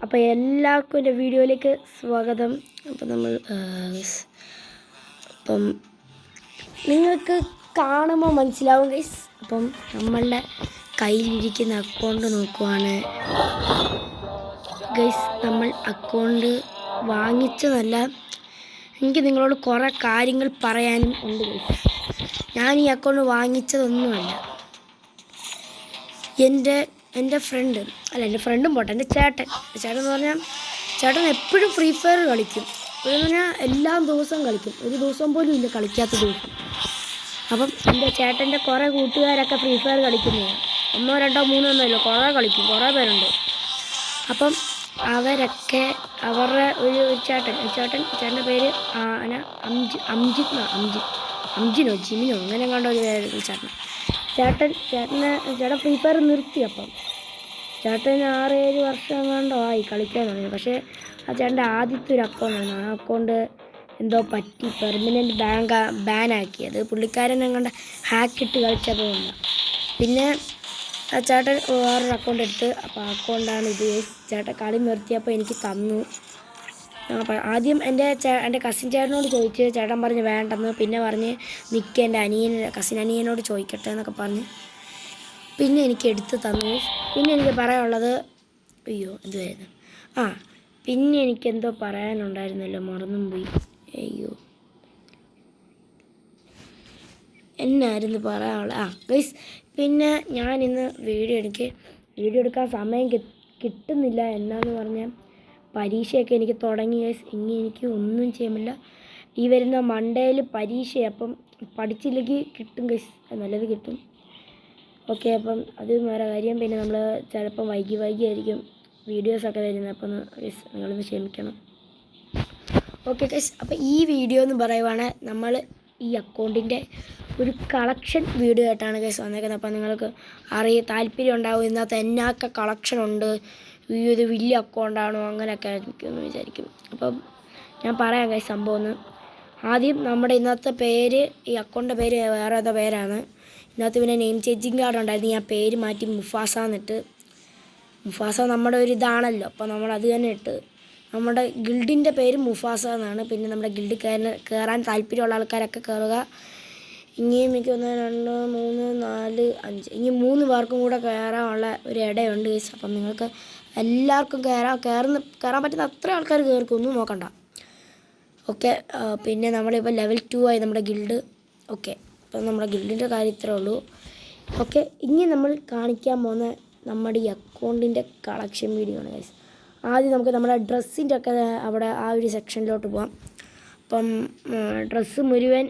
അപ്പോൾ എല്ലാവർക്കും എൻ്റെ വീഡിയോയിലേക്ക് സ്വാഗതം. അപ്പോൾ അപ്പം നിങ്ങൾക്ക് കാണുമ്പോൾ മനസ്സിലാവും ഗൈസ്. അപ്പം നമ്മളുടെ കയ്യിലിരിക്കുന്ന അക്കൗണ്ട് നോക്കുവാണ് ഗൈസ്. നമ്മൾ അക്കൗണ്ട് വാങ്ങിച്ചതല്ല, എനിക്ക് നിങ്ങളോട് കുറേ കാര്യങ്ങൾ പറയാനും ഉണ്ട് ഗൈസ്. ഞാൻ ഈ അക്കൗണ്ട് വാങ്ങിച്ചതൊന്നുമല്ല. എൻ്റെ ഫ്രണ്ടും പോട്ടെ, എൻ്റെ ചേട്ടൻ എന്ന് പറഞ്ഞാൽ ചേട്ടൻ എപ്പോഴും ഫ്രീ ഫയർ കളിക്കും. എന്ന് പറഞ്ഞാൽ എല്ലാ ദിവസവും കളിക്കും, ഒരു ദിവസം പോലും ഇല്ല കളിക്കാത്ത ദിവസം. അപ്പം എൻ്റെ ചേട്ടൻ്റെ കുറേ കൂട്ടുകാരൊക്കെ ഫ്രീ ഫയർ കളിക്കുന്നതാണ്. 1 2 3 ഒന്നുമില്ല, കുറേ കളിക്കും, കുറേ പേരുണ്ട്. അപ്പം അവരൊക്കെ അവരുടെ ഒരു ചേട്ടൻ്റെ പേര് അംജിനോ ജിമിനോ അങ്ങനെ കണ്ട ഒരു പേര് ചേട്ടൻ ഫ്രീ ഫയർ നിർത്തി. അപ്പം ചേട്ടൻ 6-7 വർഷം കണ്ടോ ആയി കളിക്കാൻ തുടങ്ങി. പക്ഷേ ആ ചേട്ടൻ്റെ ആദ്യത്തെ ഒരു അക്കൗണ്ടാണ്. ആ അക്കൗണ്ട് എന്തോ പറ്റി പെർമനൻറ്റ് ബാനാക്കിയത്. പുള്ളിക്കാരൻ അങ്ങോട്ട് ഹാക്കിട്ട് കളിച്ചപ്പോൾ ഉണ്ട്. പിന്നെ ആ ചേട്ടൻ വേറൊരു അക്കൗണ്ട് എടുത്ത്, അപ്പോൾ ആ അക്കൗണ്ടാണ് ഇത്. ചേട്ടൻ കളി നിർത്തിയപ്പോൾ എനിക്ക് തന്നു. ആദ്യം എൻ്റെ കസിൻ ചേട്ടനോട് ചോദിച്ച്, ചേട്ടൻ പറഞ്ഞ് വേണ്ടെന്ന്. പിന്നെ പറഞ്ഞ് നിൽക്കുക, എൻ്റെ കസിൻ അനിയനോട് ചോദിക്കട്ടെ എന്നൊക്കെ പറഞ്ഞ് പിന്നെ എനിക്ക് എടുത്ത് തന്നു. പിന്നെ എനിക്ക് പറയാനുള്ളത് എന്തുവായിരുന്നു, പിന്നെ എനിക്കെന്തോ പറയാനുണ്ടായിരുന്നല്ലോ, മറന്നും പോയി. എന്നായിരുന്നു പറയാനുള്ളത്? ഗൈസ്, പിന്നെ ഞാനിന്ന് വീഡിയോ എടുക്കാൻ സമയം കിട്ടുന്നില്ല. എന്നാന്ന് പറഞ്ഞാൽ പരീക്ഷയൊക്കെ എനിക്ക് തുടങ്ങി ഗൈസ്. ഇനി എനിക്ക് ഒന്നും ചെയ്യാമില്ല. ഈ വരുന്ന മൺഡേയിൽ പരീക്ഷയാണ്. അപ്പം പഠിച്ചില്ലെങ്കിൽ കിട്ടും ഗൈസ്, നല്ലത് കിട്ടും. ഓക്കെ, അപ്പം അത് വേറെ കാര്യം. പിന്നെ നമ്മൾ ചിലപ്പം വൈകി ആയിരിക്കും വീഡിയോസൊക്കെ വരുന്നത്. അപ്പം ഗൈസ് നിങ്ങളൊന്ന് ക്ഷമിക്കണം. ഓക്കെ ഗൈസ്, അപ്പോൾ ഈ വീഡിയോ എന്ന് പറയുവാണ് നമ്മൾ ഈ അക്കൗണ്ടിൻ്റെ ഒരു കളക്ഷൻ വീഡിയോ ആയിട്ടാണ് ഗൈസ് വന്നേക്കുന്നത്. അപ്പം നിങ്ങൾക്ക് താല്പര്യം ഉണ്ടാവും, ഇതിനകത്ത് എന്നൊക്കെ കളക്ഷൻ ഉണ്ട്, ഈ ഒരു വലിയ അക്കൗണ്ടാണോ അങ്ങനെയൊക്കെ എനിക്കൊന്ന് വിചാരിക്കും. അപ്പം ഞാൻ പറയാം ഗൈസ് സംഭവം ഒന്ന്. ആദ്യം നമ്മുടെ ഇന്നത്തെ പേര്, ഈ അക്കൗണ്ടിൻ്റെ പേര് വേറെ ഏതോ പേരാണ്. ഇതിനകത്ത് പിന്നെ നെയിം ചേഞ്ചിങ് കാർഡ് ഉണ്ടായിരുന്നു. ഞാൻ പേര് മാറ്റി മുഫാസ എന്നിട്ട്. മുഫാസ നമ്മുടെ ഒരു ഇതാണല്ലോ, അപ്പോൾ നമ്മൾ അത് തന്നെ ഇട്ട്. നമ്മുടെ ഗിൽഡിൻ്റെ പേര് മുഫാസ എന്നാണ്. പിന്നെ നമ്മുടെ ഗിൽഡിൽ കയറാൻ താല്പര്യമുള്ള ആൾക്കാരൊക്കെ കയറുക. ഇനിയും എനിക്ക് 1 2 3 4 5 ഇനി 3 പേർക്കും കൂടെ കയറാനുള്ള ഒരു ഇടയുണ്ട് ഗൈസ്. അപ്പം നിങ്ങൾക്ക് എല്ലാവർക്കും കയറാൻ പറ്റുന്ന അത്ര ആൾക്കാർ കയറിക്കും, ഒന്നും നോക്കണ്ട. ഓക്കെ, പിന്നെ നമ്മളിപ്പോൾ ലെവൽ 2 ആയി നമ്മുടെ ഗിൽഡ്. ഓക്കെ, അപ്പം നമ്മുടെ ഗിൽഡിൻ്റെ കാര്യം ഇത്രേ ഉള്ളൂ. ഓക്കെ, ഇനി നമ്മൾ കാണിക്കാൻ പോകുന്ന നമ്മുടെ ഈ അക്കൗണ്ടിൻ്റെ കളക്ഷൻ വീഡിയോ ആണ് ഗൈസ്. ആദ്യം നമുക്ക് നമ്മുടെ ഡ്രസ്സിൻ്റെ ഒക്കെ അവിടെ ആ ഒരു സെക്ഷനിലോട്ട് പോകാം. അപ്പം ഡ്രസ്സ് മുഴുവൻ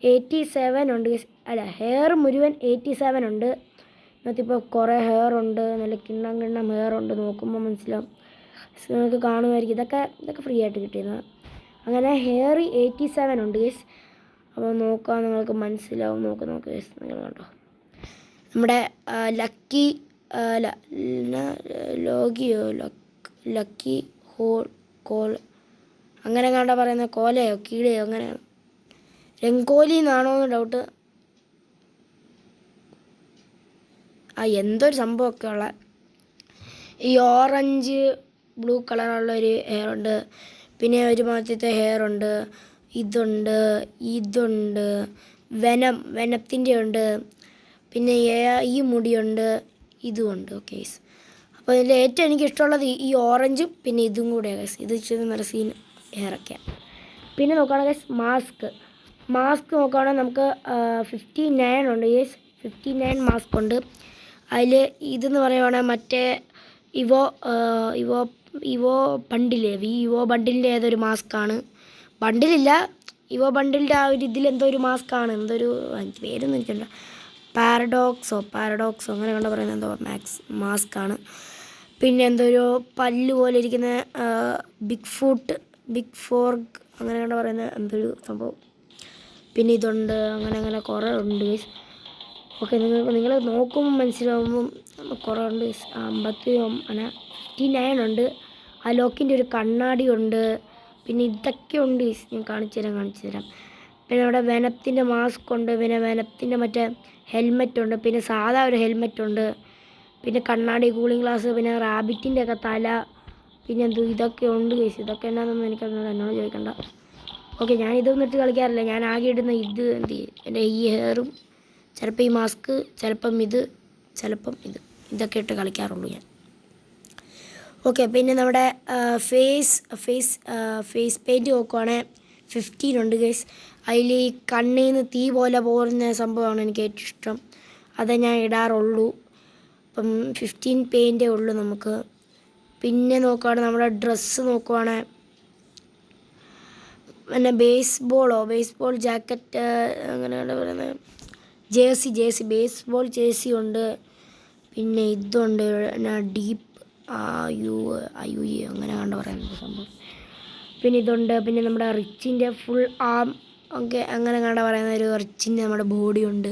87 ഉണ്ട്. ഹെയർ മുഴുവൻ 87 ഉണ്ട്. ഇതിനകത്തിപ്പോൾ കുറേ ഹെയർ ഉണ്ട്, നല്ല കിണ്ണം ഹെയർ ഉണ്ട്. നോക്കുമ്പോൾ മനസ്സിലാവും, നിങ്ങൾക്ക് കാണുമായിരിക്കും. ഇതൊക്കെ ഫ്രീ ആയിട്ട് കിട്ടിയത്. അങ്ങനെ ഹെയർ 87 ഉണ്ട് ഗേസ്. അപ്പോൾ നോക്കാം, നിങ്ങൾക്ക് മനസ്സിലാവും. നോക്ക് ഗേസ്, നിങ്ങൾ കണ്ടോ. നമ്മുടെ ലക്കി കോൾ അങ്ങനെ കണ്ടാ പറയുന്നത്, കോലയോ കീഴയോ അങ്ങനെയാണ്. രംഗോലി എന്നാണോ എന്ന് ഡൗട്ട്. എന്തൊരു സംഭവമൊക്കെ ഉള്ള ഈ ഓറഞ്ച് ബ്ലൂ കളറുള്ളൊരു ഹെയർ ഉണ്ട്. പിന്നെ ഒരു മാസത്തെ ഹെയർ ഉണ്ട്. ഇതുണ്ട് വെനത്തിൻ്റെ ഉണ്ട്. പിന്നെ ഈ മുടിയുണ്ട്, ഇതുമുണ്ട്. ഓക്കെ, അപ്പോൾ ഇതിൽ ഏറ്റവും എനിക്ക് ഇഷ്ടമുള്ളത് ഈ ഓറഞ്ചും പിന്നെ ഇതും കൂടെയാണ് ഗൈസ്. ഇത് ഇച്ചിരി നല്ല സീൻ ഹെയറൊക്കെയാണ്. പിന്നെ നോക്കുകയാണെങ്കിൽ മാസ്ക് നോക്കുകയാണെങ്കിൽ നമുക്ക് 59 ഉണ്ട് ഗൈസ്. 59 മാസ്ക് ഉണ്ട്. അതിൽ ഇതെന്ന് പറയുവാണെങ്കിൽ മറ്റേ ഇവോ ബണ്ടിലിൻ്റെ ഏതൊരു മാസ്കാണ്. ബണ്ടിലില്ല, ഇവോ ബണ്ടിലിൻ്റെ ആ ഒരു ഇതിലെന്തോ ഒരു മാസ്കാണ്. എന്തൊരു പേരൊന്നും എനിക്കുണ്ട്, പാരഡോക്സോ അങ്ങനെ കണ്ട പറയുന്നത് എന്തോ മാസ്കാണ്. പിന്നെ എന്തൊരു പല്ല് പോലെ ഇരിക്കുന്ന ബിഗ് ഫോർഗ് അങ്ങനെ കണ്ട പറയുന്ന എന്തൊരു സംഭവം. പിന്നെ ഇതുണ്ട്, അങ്ങനെ കുറേ ഉണ്ട് ഗൈസ്. ഓക്കെ, നിങ്ങൾ നോക്കുമ്പോൾ മനസ്സിലാവുമ്പം കുറേ ഉണ്ട് ഗൈസ്. 59 ഉണ്ട്. ആ ലോക്കിൻ്റെ ഒരു കണ്ണാടി ഉണ്ട്. പിന്നെ ഇതൊക്കെ ഉണ്ട് ഗൈസ്, ഞാൻ കാണിച്ചു തരാം. പിന്നെ അവിടെ വെനത്തിൻ്റെ മാസ്ക് ഉണ്ട്. പിന്നെ വെനത്തിൻ്റെ മറ്റേ ഹെൽമെറ്റ് ഉണ്ട്. പിന്നെ സാധാ ഒരു ഹെൽമെറ്റ് ഉണ്ട്. പിന്നെ കണ്ണാടി കൂളിംഗ് ഗ്ലാസ്, പിന്നെ റാബിറ്റിൻ്റെ ഒക്കെ തല, പിന്നെ ഇതൊക്കെ ഉണ്ട് ഗൈസ്. ഇതൊക്കെ എന്നാണെന്നൊന്നും എനിക്കറിയില്ല, എന്നോട് ചോദിക്കണ്ട. ഓക്കെ, ഞാൻ ഇതൊന്നും ഇട്ട് കളിക്കാറില്ല. ഞാൻ ആകെ ഇടുന്ന ഇത് എൻ്റെ ഈ ഹെയറും, ചിലപ്പോൾ ഈ മാസ്ക്, ചിലപ്പം ഇത്, ചിലപ്പം ഇതൊക്കെ ഇട്ട് കളിക്കാറുള്ളൂ ഞാൻ. ഓക്കെ, പിന്നെ നമ്മുടെ ഫേസ് പെയിൻറ്റ് നോക്കുവാണെങ്കിൽ 15 ഉണ്ട് ഗൈസ്. അതിൽ ഈ കണ്ണിൽ നിന്ന് തീ പോലെ പോകുന്ന സംഭവമാണ് എനിക്ക് ഏറ്റവും ഇഷ്ടം. അതേ ഞാൻ ഇടാറുള്ളൂ. അപ്പം 15 പെയിൻറ്റേ ഉള്ളൂ നമുക്ക്. പിന്നെ നോക്കുവാണെങ്കിൽ നമ്മുടെ ഡ്രസ്സ് നോക്കുവാണെങ്കിൽ പിന്നെ ബേസ്ബോൾ ജാക്കറ്റ്, അങ്ങനെയാണ് പറയുന്നത്, ജേഴ്സി ബേസ്ബോൾ ജേഴ്സി ഉണ്ട്. പിന്നെ ഇതുണ്ട്, പിന്നെ ഡീപ്പ് അങ്ങനെ കണ്ട് പറയുന്നത് സംഭവം. പിന്നെ ഇതുണ്ട്. പിന്നെ നമ്മുടെ റിച്ചിൻ്റെ ഫുൾ ആം ഒക്കെ അങ്ങനെ കണ്ട പറയുന്ന ഒരു റിച്ചിൻ്റെ നമ്മുടെ ബോഡി ഉണ്ട്.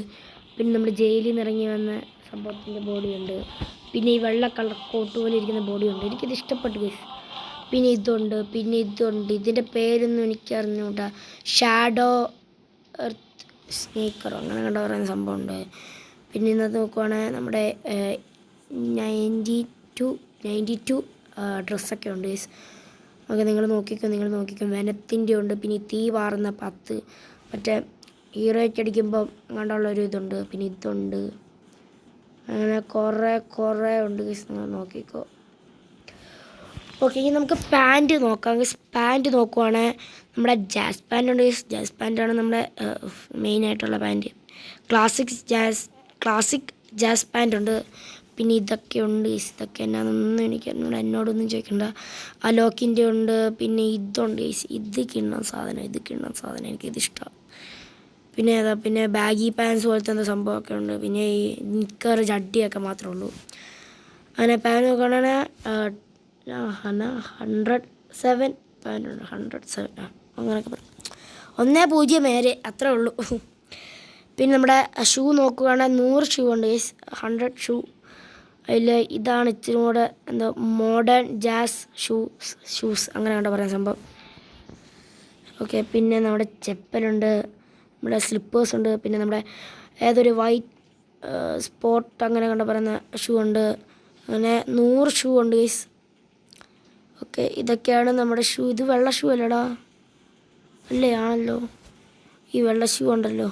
പിന്നെ നമ്മുടെ ജയിലിൽ നിന്ന് ഇറങ്ങി വന്ന സംഭവത്തിൻ്റെ ബോഡിയുണ്ട്. പിന്നെ ഈ വെള്ള കളർ കോട്ട് പോലെ ഇരിക്കുന്ന ബോഡിയുണ്ട്. എനിക്കിത് ഇഷ്ടപ്പെട്ടു ഗൈസ്. പിന്നെ ഇതുണ്ട്. ഇതിൻ്റെ പേരൊന്നും എനിക്കറിഞ്ഞൂടാ. ഷാഡോ എർത്ത് സ്നേക്കറോ അങ്ങനെ കണ്ട പറയുന്ന സംഭവമുണ്ട്. പിന്നെ ഇന്നത്തെ നോക്കുവാണെങ്കിൽ നമ്മുടെ 92 ഡ്രസ്സൊക്കെ ഉണ്ട് ഗൈസ്. ഓക്കെ, നിങ്ങൾ നോക്കിക്കോ. വനത്തിൻ്റെ ഉണ്ട്. പിന്നെ ഈ തീ പാറുന്ന 10, മറ്റേ ഹീറോയ്ക്ക് അടിക്കുമ്പം അങ്ങനെയുള്ളൊരു ഇതുണ്ട്. പിന്നെ ഇതുണ്ട്. അങ്ങനെ കുറേ ഉണ്ട് ഗൈസ്, നിങ്ങൾ നോക്കിക്കോ. ഓക്കെ, ഇനി നമുക്ക് പാൻറ്റ് നോക്കാം ഗൈസ്. പാൻറ്റ് നോക്കുവാണെങ്കിൽ നമ്മുടെ ജാസ് പാൻറ്റ് ഉണ്ട് ഗൈസ്. ജാസ് പാൻറ്റാണ് നമ്മുടെ മെയിനായിട്ടുള്ള പാൻറ്റ്. ക്ലാസിക് ജാസ് പാൻറ്റ് ഉണ്ട്. പിന്നെ ഇതൊക്കെ ഉണ്ട് ഗൈസ്. ഇതൊക്കെ എന്നാന്നൊന്നും എന്നോടൊന്നും ചോദിക്കണ്ട. അലോക്കിൻ്റെ ഉണ്ട്. പിന്നെ ഇതുണ്ട് ഗൈസ്. ഇത് കിണ്ണ സാധനം എനിക്കിതിഷ്ടമാണ്. പിന്നെ ബാഗി പാൻസ് പോലത്തെ എന്താ സംഭവമൊക്കെ ഉണ്ട്. പിന്നെ ഈ നിക്കർ ജഡ്ഡിയൊക്കെ മാത്രമേ ഉള്ളൂ. അങ്ങനെ പാൻറ്റ് നോക്കുകയാണെങ്കിൽ 107 പാൻറ്റുണ്ട്. 107 അങ്ങനെയൊക്കെ പറയും. 107 അത്രേ ഉള്ളൂ. പിന്നെ നമ്മുടെ ഷൂ നോക്കുകയാണെങ്കിൽ 100 ഷൂ ഉണ്ട് ഗൈസ്. 100 ഷൂ. അതിൽ ഇതാണ് ഇച്ചിരി കൂടെ എന്താ മോഡേൺ ജാസ് ഷൂസ് അങ്ങനെ കണ്ട പറയുന്ന സംഭവം. ഓക്കെ, പിന്നെ നമ്മുടെ ചെപ്പലുണ്ട്. നമ്മുടെ സ്ലിപ്പേഴ്സ് ഉണ്ട്. പിന്നെ നമ്മുടെ ഏതൊരു വൈറ്റ് സ്പോട്ട് അങ്ങനെ കണ്ട പറയുന്ന ഷൂ ഉണ്ട്. അങ്ങനെ 100 ഷൂ ഉണ്ട് ഗൈസ്. ഓക്കെ, ഇതൊക്കെയാണ് നമ്മുടെ ഷൂ. ഇത് വെള്ള ഷൂ അല്ലടാ, അല്ലേ? ആണല്ലോ, ഈ വെള്ള ഷൂ ഉണ്ടല്ലോ.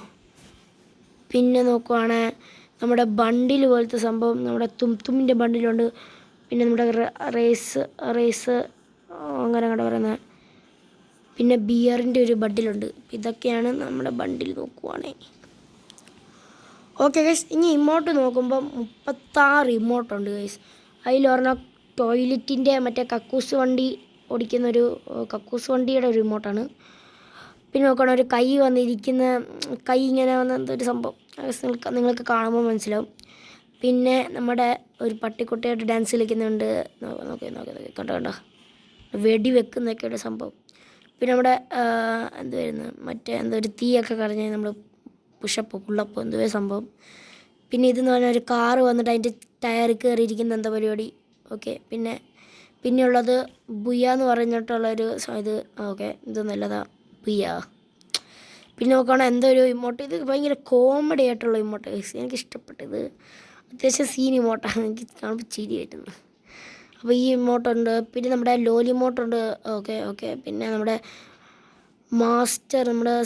പിന്നെ നോക്കുവാണെങ്കിൽ നമ്മുടെ ബണ്ടിൽ പോലത്തെ സംഭവം, നമ്മുടെ തുമ്മിൻ്റെ ബണ്ടിലുണ്ട്. പിന്നെ നമ്മുടെ റേസ് അങ്ങനെ കണ്ട പറയുന്നത്. പിന്നെ ബിയറിൻ്റെ ഒരു ബണ്ടിലുണ്ട്. ഇതൊക്കെയാണ് നമ്മുടെ ബണ്ടിൽ നോക്കുവാണെങ്കിൽ. ഓക്കെ ഗൈസ്, ഇനി ഇമോട്ട് നോക്കുമ്പോൾ 36 ഇമോട്ടുണ്ട് ഗൈസ്. അതിലൊരെണ്ണം ടോയ്ലറ്റിൻ്റെ മറ്റേ കക്കൂസ് വണ്ടിയുടെ ഒരു ഇമോട്ടാണ്. പിന്നെ നോക്കുകയാണെങ്കിൽ ഒരു കൈ വന്നിരിക്കുന്ന കൈ ഇങ്ങനെ വന്ന എന്തൊരു സംഭവം നിങ്ങൾക്ക് കാണുമ്പോൾ മനസ്സിലാവും. പിന്നെ നമ്മുടെ ഒരു പട്ടിക്കുട്ടിയായിട്ട് ഡാൻസ് കളിക്കുന്നുണ്ട്. നോക്കി കണ്ടോ വെടി വെക്കുന്നൊക്കെ ഒരു സംഭവം. പിന്നെ നമ്മുടെ എന്തുവായിരുന്നു മറ്റേ ഒരു തീയൊക്കെ കളഞ്ഞ് നമ്മൾ പുള്ളപ്പ് എന്തുവേ സംഭവം. പിന്നെ ഇതെന്ന് പറഞ്ഞാൽ ഒരു കാറ് വന്നിട്ട് അതിൻ്റെ ടയർ കയറിയിരിക്കുന്ന എന്താ പരിപാടി. ഓക്കെ, പിന്നെയുള്ളത് ബുയ എന്ന് പറഞ്ഞിട്ടുള്ളൊരു ഇത്. ഓക്കെ, ഇത് നല്ലതാ ബുയ. പിന്നെ നോക്കുകയാണെങ്കിൽ ഒരു ഇമോട്ട്. ഇത് ഭയങ്കര കോമഡി ആയിട്ടുള്ള ഇമോട്ട്. എനിക്കിഷ്ടപ്പെട്ടത് അത്യാവശ്യം സീൻ ഇമോട്ടാണ്. എനിക്ക് കാണുമ്പോൾ ചിരി വരുന്നു. അപ്പോൾ ഈ ഇമോട്ടുണ്ട്. പിന്നെ നമ്മുടെ ലോലിമോട്ടുണ്ട്. ഓക്കെ. പിന്നെ നമ്മുടെ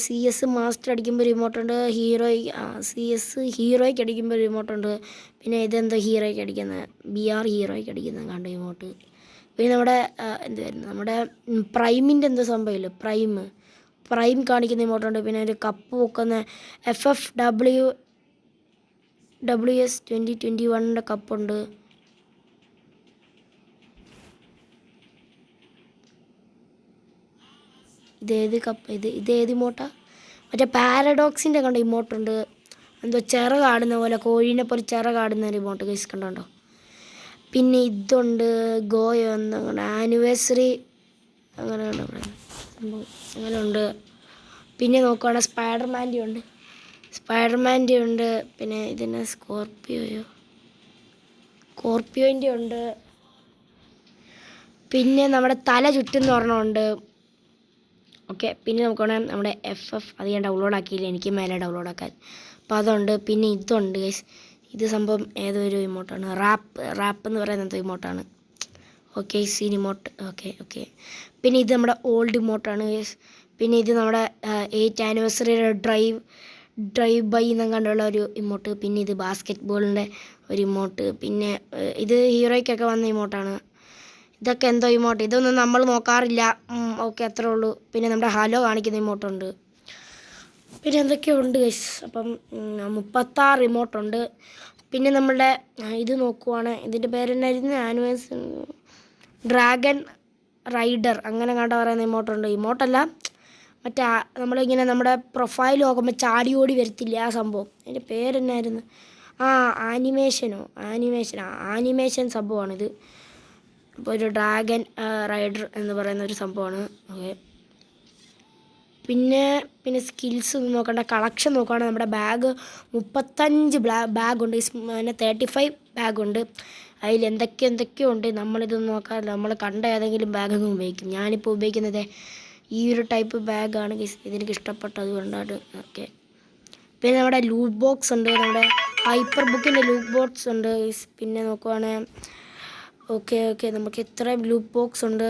CS മാസ്റ്റർ അടിക്കുമ്പോൾ ഒരു ഇമോട്ടുണ്ട്. ഹീറോയ്ക്ക് അടിക്കുമ്പോൾ ഒരു ഇമോട്ടുണ്ട്. പിന്നെ ഇതെന്തോ ഹീറോയ്ക്ക് അടിക്കുന്നത്, BR ഹീറോയ്ക്ക് അടിക്കുന്നത് കണ്ട ഇമോട്ട്. പിന്നെ നമ്മുടെ എന്തുവായിരുന്നു നമ്മുടെ പ്രൈമിൻ്റെ എന്തോ സംഭവമില്ല, പ്രൈം കാണിക്കുന്ന ഇമോട്ടുണ്ട്. പിന്നെ ഒരു കപ്പ് പൊക്കുന്ന FFWS 2021 കപ്പുണ്ട്. ഇതേത് കപ്പ്? ഇതേത് ഇമോട്ടാ? മറ്റേ പാരഡോക്സിൻ്റെ കണ്ട ഇമോട്ടുണ്ട്. എന്തോ ചിറകാടുന്ന പോലെ, കോഴീനെ പോലെ ചിറകാടുന്ന ഒരു ഇമോട്ട് ഗൈസ് കണ്ടോ. പിന്നെ ഇതുണ്ട് ഗോയോ അങ്ങനെ ആനിവേഴ്സറി അങ്ങനെ കണ്ടോ അങ്ങനെ ഉണ്ട്. പിന്നെ നോക്കുകയാണെങ്കിൽ സ്പൈഡർമാൻ്റെ ഉണ്ട്. പിന്നെ ഇതിന് സ്കോർപ്പിയോൻ്റെ ഉണ്ട്. പിന്നെ നമ്മുടെ തല ചുറ്റുന്ന ഒരെണ്ണമുണ്ട്. ഓക്കെ, പിന്നെ നോക്കുകയാണെങ്കിൽ നമ്മുടെ FF അത് ഞാൻ ഡൗൺലോഡ് ആക്കിയില്ല, എനിക്ക് മേലെ ഡൗൺലോഡ് ആക്കാൻ. അപ്പോൾ അതുണ്ട്. പിന്നെ ഇതുണ്ട് ഗൈസ്, ഇത് സംഭവം ഏതൊരു ഇമോട്ടാണ്, റാപ്പ് എന്ന് പറയുന്ന എന്തോ ഇമോട്ടാണ്. Okay, scene emote. ഓക്കെ. പിന്നെ ഇത് നമ്മുടെ ഓൾഡ് ഇമോട്ടാണ്. പിന്നെ ഇത് നമ്മുടെ 8th ആനിവേഴ്സറിയുടെ ഡ്രൈവ് ബൈ എന്നും കണ്ടുള്ള ഒരു ഇമോട്ട്. പിന്നെ ഇത് ബാസ്കറ്റ് ബോളിൻ്റെ ഒരു ഇമോട്ട്. പിന്നെ ഇത് ഹീറോയ്ക്കൊക്കെ വന്ന ഇമോട്ടാണ്. ഇതൊക്കെ എന്തോ ഇമോട്ട്, ഇതൊന്നും നമ്മൾ നോക്കാറില്ല. ഓക്കെ, അത്രേ ഉള്ളൂ. പിന്നെ നമ്മുടെ ഹലോ കാണിക്കുന്ന ഇമോട്ടുണ്ട്. പിന്നെ എന്തൊക്കെയോ ഉണ്ട് ഗൈസ്. അപ്പം 36 ഇമോട്ടുണ്ട്. പിന്നെ നമ്മളുടെ ഇത് നോക്കുവാണ്, ഇതിൻ്റെ പേരെന്നായിരുന്നു, ഡ്രാഗൺ റൈഡർ അങ്ങനെ കണ്ട പറയുന്ന ഇമോട്ടുണ്ട്. ഇമോട്ടല്ല, മറ്റേ നമ്മളിങ്ങനെ നമ്മുടെ പ്രൊഫൈൽ നോക്കുമ്പോൾ ചാടി ഓടി വരത്തില്ല ആ സംഭവം. അതിൻ്റെ പേരെന്നായിരുന്നു, ആനിമേഷൻ സംഭവമാണിത്. അപ്പോൾ ഒരു ഡ്രാഗൺ റൈഡർ എന്ന് പറയുന്ന ഒരു സംഭവമാണ്. ഓക്കെ. പിന്നെ സ്കിൽസ് നോക്കേണ്ട, കളക്ഷൻ നോക്കുകയാണെങ്കിൽ നമ്മുടെ ബാഗ് 35 ബാഗുണ്ട്. പിന്നെ 35 ബാഗുണ്ട്. അതിൽ എന്തൊക്കെയോ ഉണ്ട്. നമ്മളിതൊന്നും നോക്കാറില്ല, നമ്മൾ കണ്ട ഏതെങ്കിലും ബാഗൊന്നും ഉപയോഗിക്കും. ഞാനിപ്പോൾ ഉപയോഗിക്കുന്നത് ഈ ഒരു ടൈപ്പ് ബാഗാണ്. ഇതെനിക്ക് ഇഷ്ടപ്പെട്ടത് കൊണ്ടാണ്. ഓക്കെ. പിന്നെ നമ്മുടെ ലൂട്ട് ബോക്സ് ഉണ്ട്, നമ്മുടെ ഹൈപ്പർ ബുക്കിൻ്റെ ലൂട്ട് ബോക്സ് ഉണ്ട്. പിന്നെ നോക്കുവാണെങ്കിൽ ഓക്കെ നമുക്ക് എത്ര ലൂട്ട് ബോക്സ് ഉണ്ട്,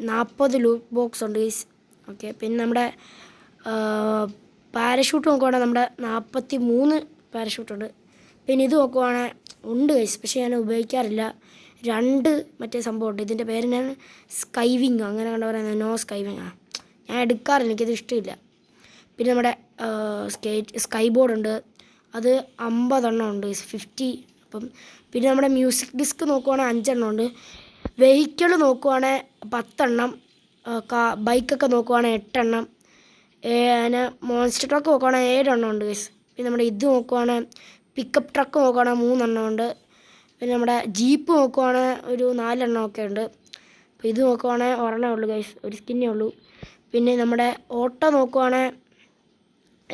40 ലൂട്ട് ബോക്സ് ഉണ്ട്. ഓക്കെ. പിന്നെ നമ്മുടെ പാരഷൂട്ട് നോക്കുവാണെങ്കിൽ നമ്മുടെ 43 പാരഷൂട്ടുണ്ട്. പിന്നെ ഇത് നോക്കുവാണെങ്കിൽ ഉണ്ട് പക്ഷേ ഞാൻ ഉപയോഗിക്കാറില്ല. 2 മറ്റേ സംഭവമുണ്ട്, ഇതിൻ്റെ പേര് ഞാൻ സ്കൈവിങ് അങ്ങനെ കണ്ട പറയുന്നത്, നോ സ്കൈവിങ് ഞാൻ എടുക്കാറില്ല, എനിക്കത് ഇഷ്ടമില്ല. പിന്നെ നമ്മുടെ സ്കൈ ബോർഡുണ്ട്, അത് 50 എണ്ണം ഉണ്ട്, 50. അപ്പം പിന്നെ നമ്മുടെ മ്യൂസിക് ഡിസ്ക് നോക്കുവാണെങ്കിൽ 5 എണ്ണം ഉണ്ട്. വെഹിക്കിൾ നോക്കുവാണെങ്കിൽ 10 എണ്ണം. ബൈക്കൊക്കെ നോക്കുവാണെങ്കിൽ 8 എണ്ണം. പിന്നെ മോൺസ്റ്റർ ട്രക്ക് നോക്കുവാണെങ്കിൽ 7 എണ്ണം ഉണ്ട്. പിന്നെ നമ്മുടെ ഇത് നോക്കുവാണെങ്കിൽ പിക്കപ്പ് ട്രക്ക് നോക്കുവാണെങ്കിൽ 3 എണ്ണം ഉണ്ട്. പിന്നെ നമ്മുടെ ജീപ്പ് നോക്കുവാണെങ്കിൽ ഒരു 4 എണ്ണമൊക്കെ ഉണ്ട്. അപ്പോൾ ഇത് നോക്കുവാണെങ്കിൽ ഒരെണ്ണേ ഉള്ളൂ ഗൈസ്, ഒരു സ്കിന്നേ ഉള്ളൂ. പിന്നെ നമ്മുടെ ഓട്ടോ നോക്കുവാണെങ്കിൽ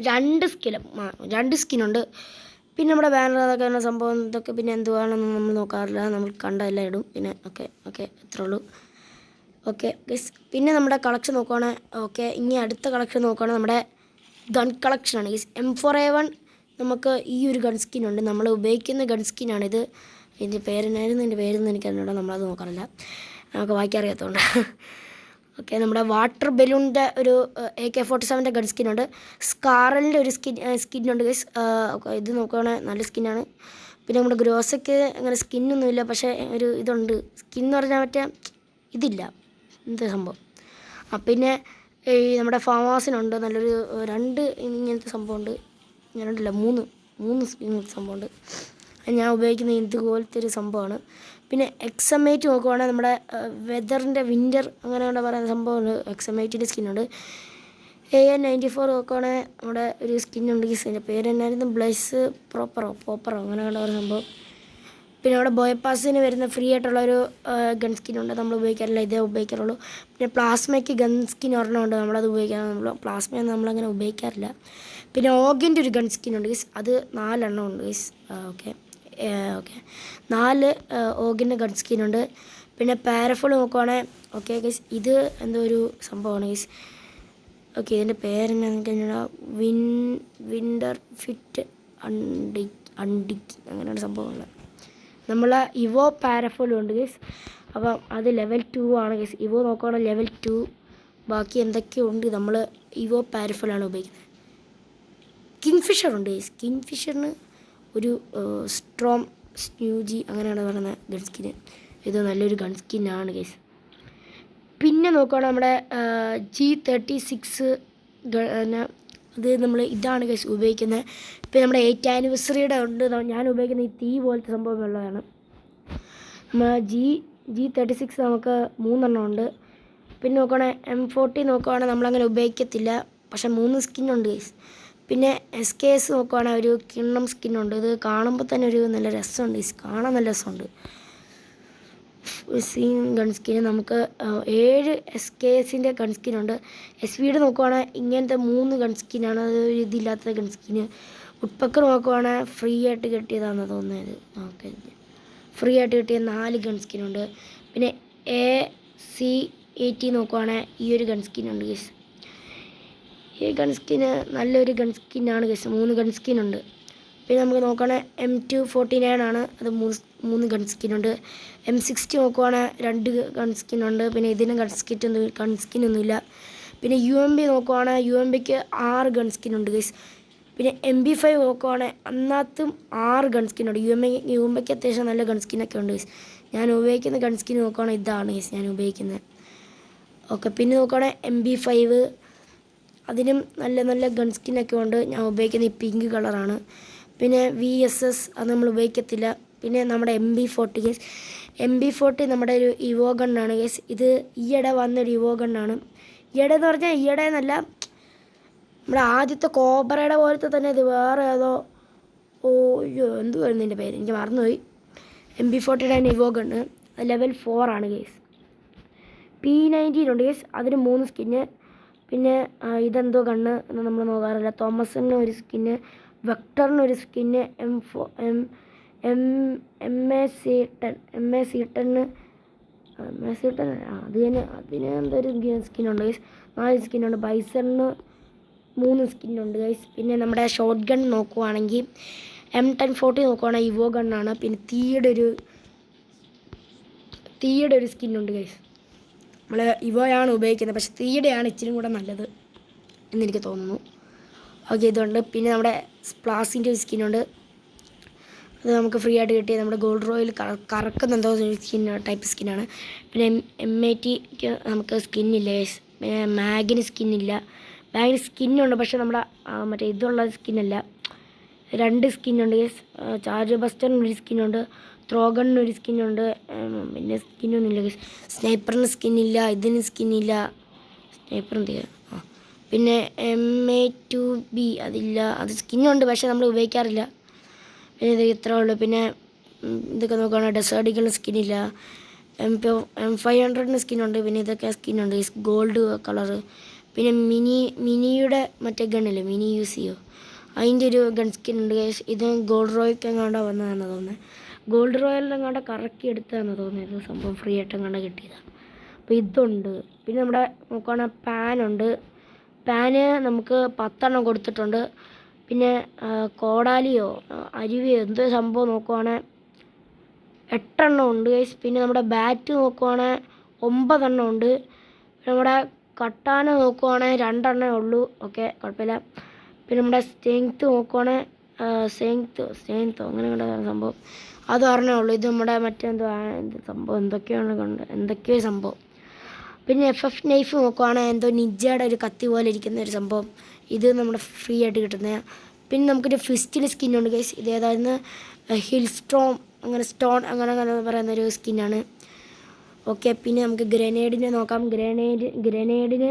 2 സ്കിന്നുണ്ട്. പിന്നെ നമ്മുടെ ബാനർ അതൊക്കെ തന്നെ സംഭവം. ഇതൊക്കെ പിന്നെ എന്തുവാണെന്ന് നമ്മൾ നോക്കാറില്ല, നമ്മൾ കണ്ടെല്ലാം ഇടും. പിന്നെ ഓക്കെ അത്രേ ഉള്ളൂ. Okay guys. പിന്നെ നമ്മുടെ കളക്ഷൻ നോക്കുവാണെങ്കിൽ ഓക്കെ, ഇനി അടുത്ത കളക്ഷൻ നോക്കുവാണെങ്കിൽ നമ്മുടെ ഗൺ കളക്ഷനാണ് ഗൈസ്. M4A1 നമുക്ക് ഈ ഒരു ഗൺ സ്കിന്നുണ്ട്, നമ്മൾ ഉപയോഗിക്കുന്ന ഗൺ സ്കിന്നാണിത്. ഇതിൻ്റെ പേരെന്നായിരുന്നു, എൻ്റെ പേരൊന്നും എനിക്കറിഞ്ഞൂടാ, നമ്മളത് നോക്കാറില്ല, നമുക്ക് വായിക്കാറിയാത്തതുകൊണ്ട്. ഓക്കെ. നമ്മുടെ വാട്ടർ ബലൂണിൻ്റെ ഒരു AK-47 ഗൺ സ്കിന്നുണ്ട്. സ്കാറലിൻ്റെ ഒരു സ്കിന്നുണ്ട് ഗൈസ്. ഇത് നോക്കുകയാണെങ്കിൽ നല്ല സ്കിന്നാണ്. പിന്നെ നമ്മുടെ ഗ്രോസയ്ക്ക് അങ്ങനെ സ്കിന്നൊന്നുമില്ല, പക്ഷേ ഒരു ഇതുണ്ട്, സ്കിന്ന് പറഞ്ഞാൽ മറ്റേ ഇതില്ല, എന്ത് സംഭവം. പിന്നെ ഈ നമ്മുടെ ഫാമാസിനുണ്ട് നല്ലൊരു 2 ഇങ്ങനത്തെ സംഭവമുണ്ട്. 3 സംഭവമുണ്ട്. ഞാൻ ഉപയോഗിക്കുന്ന ഇതുപോലത്തെ ഒരു സംഭവമാണ്. പിന്നെ XM8 നോക്കുവാണെങ്കിൽ നമ്മുടെ വെതറിൻ്റെ വിൻ്റർ അങ്ങനെ കൊണ്ട് പറയുന്ന സംഭവമുണ്ട്. XM8ൻ്റെ സ്കിന്നുണ്ട്. AN94 നോക്കുവാണെങ്കിൽ നമ്മുടെ ഒരു സ്കിന്നുണ്ട്. ഇതിൻ്റെ പേര് എന്നായിരുന്നു, ബ്ലസ് പോപ്പറോ അങ്ങനെ കൊണ്ട് പറയുന്ന സംഭവം. പിന്നെ അവിടെ ബോയപ്പാസിന് വരുന്ന ഫ്രീ ആയിട്ടുള്ളൊരു ഗൺ സ്കിന്നുണ്ട്, നമ്മൾ ഉപയോഗിക്കാറില്ല, ഇതേ ഉപയോഗിക്കാറുള്ളൂ. പിന്നെ പ്ലാസ്മയ്ക്ക് ഗൺ സ്കിൻ ഒരെണ്ണമുണ്ട്, നമ്മളത് ഉപയോഗിക്കാറ്, പ്ലാസ്മയൊന്നും നമ്മളങ്ങനെ ഉപയോഗിക്കാറില്ല. പിന്നെ ഓഗിൻ്റെ ഒരു ഗൺ സ്കിന്നുണ്ട് ഗൈസ്, അത് 4 എണ്ണം ഉണ്ട് ഗൈസ്. ഓക്കെ 4 ഓഗിൻ്റെ ഗൺ സ്കിന്നുണ്ട്. പിന്നെ പാരഫുൾ നോക്കുവാണെങ്കിൽ ഓക്കെ ഗൈസ്, ഇത് എന്തോ ഒരു സംഭവമാണ് ഗൈസ്. ഓക്കെ, ഇതിൻ്റെ പേരെന്നാന്ന് കഴിഞ്ഞാൽ വിൻ്റർ ഫിറ്റ് അണ്ടിക്ക് അങ്ങനെയാണ് സംഭവമുള്ളത്. നമ്മൾ ഇവോ പാരഫോളും ഉണ്ട് ഗൈസ്. അപ്പം അത് ലെവൽ 2 ആണ് ഗൈസ്. ഇവോ നോക്കുകയാണെങ്കിൽ ലെവൽ 2. ബാക്കി എന്തൊക്കെയോ ഉണ്ട്, നമ്മൾ ഇവോ പാരഫോളാണ് ഉപയോഗിക്കുന്നത്. കിങ്ഫിഷർ ഉണ്ട് ഗൈസ്. കിങ്ഫിഷറിന് ഒരു സ്ട്രോം സ്ന്യൂജി അങ്ങനെയാണ് പറയുന്നത് ഗൺ സ്കിന്. ഇത് നല്ലൊരു ഗൺ സ്കിന്നാണ് ഗൈസ്. പിന്നെ നോക്കുകയാണെങ്കിൽ നമ്മുടെ G36 അത് നമ്മൾ ഇതാണ് ഗൈസ് ഉപയോഗിക്കുന്നത്. പിന്നെ നമ്മുടെ 8th ആനിവേഴ്സറിയുടെ ഉണ്ട്, ഞാൻ ഉപയോഗിക്കുന്ന ഈ തീ പോലത്തെ സംഭവം ഉള്ളതാണ്. നമ്മൾ G36 നമുക്ക് 3 എണ്ണം ഉണ്ട്. പിന്നെ നോക്കുകയാണെങ്കിൽ M40 നോക്കുകയാണെങ്കിൽ നമ്മളങ്ങനെ ഉപയോഗിക്കത്തില്ല, പക്ഷേ 3 സ്കിന്നുണ്ട് ഗൈസ്. പിന്നെ SKS നോക്കുകയാണെങ്കിൽ ഒരു കിണ്ണം സ്കിന്നുണ്ട്, ഇത് കാണുമ്പോൾ തന്നെ ഒരു നല്ല രസമുണ്ട് ഗൈസ്, കാണാൻ നല്ല രസമുണ്ട്. ഗൺ സ്കിന് നമുക്ക് 7 SKSൻ്റെ ഗൺ സ്കിനുണ്ട്. SVയുടെ നോക്കുവാണെങ്കിൽ ഇങ്ങനത്തെ 3 ഗൺ സ്കിന്നാണ്, അത് ഇതില്ലാത്ത ഗൺ സ്കിന്. ഉഡ്പക്കർ നോക്കുവാണെങ്കിൽ ഫ്രീ ആയിട്ട് കിട്ടിയതാണെന്ന് തോന്നുന്നത്. ഓക്കെ, ഫ്രീ ആയിട്ട് കിട്ടിയ 4 ഗൺ സ്കിനുണ്ട്. പിന്നെ AC-80 നോക്കുവാണെങ്കിൽ ഈ ഒരു ഗൺ സ്കിന്നുണ്ട് ഗൈസ്. ഈ ഗൺ സ്കിന് നല്ലൊരു ഗൺ സ്കിന്നാണ് ഗൈസ്. 3 ഗൺ സ്കിന്നുണ്ട്. പിന്നെ നമുക്ക് നോക്കുകയാണെങ്കിൽ M249 ആണ്, അത് മൂന്ന് ഗൺ സ്കിന്നുണ്ട്. M60 നോക്കുവാണെങ്കിൽ 2 ഗൺ സ്കിന്നുണ്ട്. പിന്നെ ഇതിനും ഗൺ സ്കിന്നൊന്നുമില്ല. പിന്നെ UMP നോക്കുവാണെങ്കിൽ UMPക്ക് 6 ഗൺ സ്കിന്നുണ്ട് ഗൈസ്. പിന്നെ MP5 നോക്കുവാണെങ്കിൽ അതിനകത്തും 6 ഗൺ സ്കിന്നുണ്ട്. UMPക്ക് അത്യാവശ്യം നല്ല ഗൺ സ്കിന്നൊക്കെ ഉണ്ട് ഗൈസ്. ഞാൻ ഉപയോഗിക്കുന്ന ഗൺ സ്കിൻ നോക്കുവാണെങ്കിൽ ഇതാണ് ഗൈസ് ഞാൻ ഉപയോഗിക്കുന്നത്. ഓക്കെ, പിന്നെ നോക്കുവാണെങ്കിൽ MP5 അതിനും നല്ല നല്ല ഗൺ സ്കിന്നൊക്കെ ഉണ്ട്. ഞാൻ ഉപയോഗിക്കുന്ന ഈ പിങ്ക് കളറാണ്. പിന്നെ VSS അത് നമ്മൾ ഉപയോഗിക്കത്തില്ല. പിന്നെ നമ്മുടെ MP40 ഗൈസ്. MP40 നമ്മുടെ ഒരു ഇവോ ഗണ്ണാണ് ഗൈസ്. ഇത് ഈയിടെ വന്നൊരു ഇവോ ഗണ്ണാണ്. ഈയിടെ എന്ന് പറഞ്ഞാൽ ഈയിടെ എന്നല്ല, നമ്മുടെ ആദ്യത്തെ കോബ്രയുടെ പോലത്തെ തന്നെ ഇത് വേറെ ഏതോ എന്തുവായിരുന്നു ഇതിൻ്റെ പേര്, എനിക്ക് മറന്നുപോയി. MP40 ഇവോ ഗണ്ണ് ലെവൽ 4 ആണ് ഗൈസ്. P90 ഉണ്ട് ഗൈസ്, അതിന് 3 സ്കിന്ന്. പിന്നെ ഇതെന്തോ ഗണ്ണ് എന്ന് നമ്മൾ നോക്കാറില്ല. തോമസിന് ഒരു സ്കിന്ന്, വെക്ടറിനൊരു സ്കിന്ന്, MA10 അതിന് എന്തൊരു സ്കിന്നുണ്ട് ഗൈസ്. 4 സ്കിന്നുണ്ട്. ബൈസണിന് 3 സ്കിന്നുണ്ട് ഗൈസ്. പിന്നെ നമ്മുടെ ഷോട്ട് ഗൺ നോക്കുവാണെങ്കിൽ M1040 നോക്കുവാണെങ്കിൽ ഇവോ ഗണ്ണാണ്. പിന്നെ തീയുടെ ഒരു സ്കിന്നുണ്ട് ഗൈസ്. നമ്മൾ ഇവോയാണ് ഉപയോഗിക്കുന്നത്, പക്ഷേ തീയുടെയാണ് ഇച്ചിരി കൂടെ നല്ലത് എന്നെനിക്ക് തോന്നുന്നു. ഓക്കെ, ഇതുണ്ട്. പിന്നെ നമ്മുടെ സ്പ്ലാസിൻ്റെ ഒരു സ്കിന്നുണ്ട്, അത് നമുക്ക് ഫ്രീ ആയിട്ട് കിട്ടിയ നമ്മുടെ ഗോൾഡ് റോയിൽ കറക്കുന്ന എന്തോ ടൈപ്പ് സ്കിന്നാണ്. പിന്നെ M80ക്ക് നമുക്ക് സ്കിന്നില്ല ഗൈസ്. പിന്നെ മാഗിന് സ്കിന്നില്ല. മാഗിന് സ്കിന്നുണ്ട്, പക്ഷേ നമ്മുടെ മറ്റേ ഇതുള്ള സ്കിന്നല്ല. 2 സ്കിന്നുണ്ട് ഗൈസ്. ചാർജ് ബസ്റ്ററിനൊരു സ്കിന്നുണ്ട്, ത്രോഗണിനൊരു സ്കിന്നുണ്ട്. പിന്നെ സ്കിന്നൊന്നുമില്ല ഗൈസ്. സ്നൈപ്പറിന് സ്കിന്നില്ല, ഇതിന് സ്കിന്നില്ല. സ്നൈപ്പറും പിന്നെ MA2B അതില്ല, അത് സ്കിന്നുണ്ട് പക്ഷേ നമ്മൾ ഉപയോഗിക്കാറില്ല. പിന്നെ ഇത് ഇത്രേ ഉള്ളൂ. പിന്നെ ഇതൊക്കെ നോക്കുകയാണെങ്കിൽ ഡെസേർട്ടിക്കലിന് സ്കിന്നില്ല. M500 സ്കിന്നുണ്ട്. പിന്നെ ഇതൊക്കെ സ്കിന്നുണ്ട് ഗൈസ്, ഗോൾഡ് കളറ്. പിന്നെ മിനിയുടെ മറ്റേ ഗണ്ണില്ലേ, മിനി UCO, അതിൻ്റെ ഒരു ഗൺ സ്കിൻ ഉണ്ട് ഗൈസ്. ഇത് ഗോൾഡ് റോയ്ക്ക് എങ്ങാണ്ടോ വന്നതാണെന്ന് തോന്നുന്നത്. ഗോൾഡ് റോയലിനെങ്ങാണ്ട് കറക്കി എടുത്തതാണെന്ന് തോന്നുന്നത്. സംഭവം ഫ്രീ ആയിട്ട് എങ്ങാണ്ട് കിട്ടിയതാണ്. അപ്പോൾ ഇതുണ്ട്. പിന്നെ നമ്മുടെ നോക്കുകയാണെങ്കിൽ പാനുണ്ട്. പാന് നമുക്ക് 10 കൊടുത്തിട്ടുണ്ട്. പിന്നെ കോടാലിയോ അരുവിയോ എന്തോ സംഭവം നോക്കുവാണെങ്കിൽ 8 ഉണ്ട് ഗൈസ്. പിന്നെ നമ്മുടെ ബാറ്റ് നോക്കുവാണെങ്കിൽ 9 ഉണ്ട്. നമ്മുടെ കട്ടാന നോക്കുവാണെങ്കിൽ 2 ഉള്ളൂ. ഓക്കെ, കുഴപ്പമില്ല. പിന്നെ നമ്മുടെ സ്ട്രെങ്ത്ത് നോക്കുവാണെങ്കിൽ സ്ട്രെങ്ത്തോ അങ്ങനെ സംഭവം അത് ഉള്ളൂ. ഇത് നമ്മുടെ മറ്റെന്തോ സംഭവം എന്തൊക്കെയോ സംഭവം. പിന്നെ FF നൈഫ് നോക്കുവാണെങ്കിൽ എന്തോ നിജയുടെ ഒരു കത്തി പോലെ ഇരിക്കുന്ന ഒരു സംഭവം, ഇത് നമ്മുടെ ഫ്രീ ആയിട്ട് കിട്ടുന്നത്. പിന്നെ നമുക്കൊരു ഫിസ്റ്റിൽ സ്കിന്നുണ്ട് ഗൈസ്. ഇത് ഏതായിരുന്നു, ഹിൽ സ്റ്റോൺ അങ്ങനെ പറയുന്നൊരു സ്കിന്നാണ്. ഓക്കെ, പിന്നെ നമുക്ക് ഗ്രനേഡിനെ നോക്കാം. ഗ്രനേഡിന്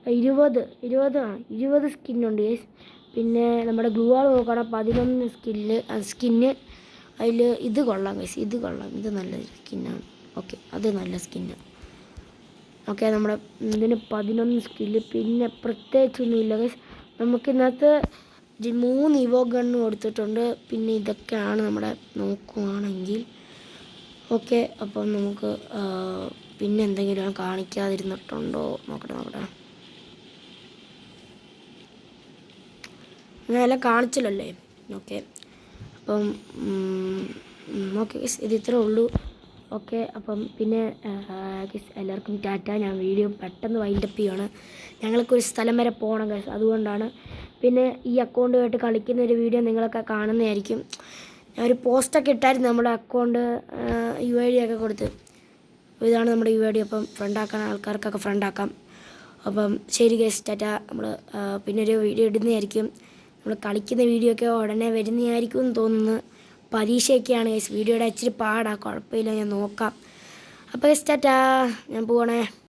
20 സ്കിന്നുണ്ട് ഗൈസ്. പിന്നെ നമ്മുടെ ഗ്ലൂ വാൾ നോക്കുകയാണെങ്കിൽ 11 സ്കിന്ന്. അതിൽ ഇത് കൊള്ളാം ഗൈസ്, ഇത് നല്ല സ്കിന്നാണ്. ഓക്കെ, അത് നല്ല സ്കിന്നാണ്. ഓക്കെ, നമ്മുടെ ഇതിന് 11 സ്കില്ല്. പിന്നെ പ്രത്യേകിച്ചൊന്നുമില്ല ഗൈസ്. നമുക്കിന്നത്തെ 3 ഇവോ ഗണ്ണ് കൊടുത്തിട്ടുണ്ട്. പിന്നെ ഇതൊക്കെയാണ് നമ്മുടെ നോക്കുവാണെങ്കിൽ. ഓക്കെ, അപ്പം നമുക്ക് പിന്നെ എന്തെങ്കിലും കാണിക്കാതിരുന്നിട്ടുണ്ടോ നോക്കട്ടെ. ഞാനെല്ലാം കാണിച്ചില്ലല്ലേ. ഓക്കെ, അപ്പം ഓക്കെ ഗൈസ്, ഇത് ഇത്രേ ഉള്ളൂ. ഓക്കെ, അപ്പം പിന്നെ ഗൈസ് എല്ലാവർക്കും ടാറ്റ. ഞാൻ വീഡിയോ പെട്ടെന്ന് വൈൻഡപ്പ് ചെയ്യുകയാണ്. ഞങ്ങൾക്കൊരു സ്ഥലം വരെ പോകണം ഗൈസ്, അതുകൊണ്ടാണ്. പിന്നെ ഈ അക്കൗണ്ടുമായിട്ട് കളിക്കുന്ന ഒരു വീഡിയോ നിങ്ങളൊക്കെ കാണുന്നതായിരിക്കും. ഞാനൊരു പോസ്റ്റൊക്കെ ഇട്ടായിരുന്നു നമ്മുടെ അക്കൗണ്ട് UID ഒക്കെ കൊടുത്ത്. ഇതാണ് നമ്മുടെ UID. അപ്പം ഫ്രണ്ടാക്കാൻ ആൾക്കാർക്കൊക്കെ ഫ്രണ്ടാക്കാം. അപ്പം ശരി ഗൈസ്, ടാറ്റ. നമ്മൾ പിന്നെ ഒരു വീഡിയോ ഇടുന്നതായിരിക്കും. നമ്മൾ കളിക്കുന്ന വീഡിയോ ഒക്കെ ഉടനെ വരുന്നതായിരിക്കും എന്ന് തോന്നുന്നു. പരീക്ഷയൊക്കെയാണ് ഗൈസ്, വീഡിയോയുടെ ഇച്ചിരി പാടാണ്. കുഴപ്പമില്ല, ഞാൻ നോക്കാം. അപ്പോൾ ഗൈസ് ടാറ്റ, ഞാൻ പോകണേ.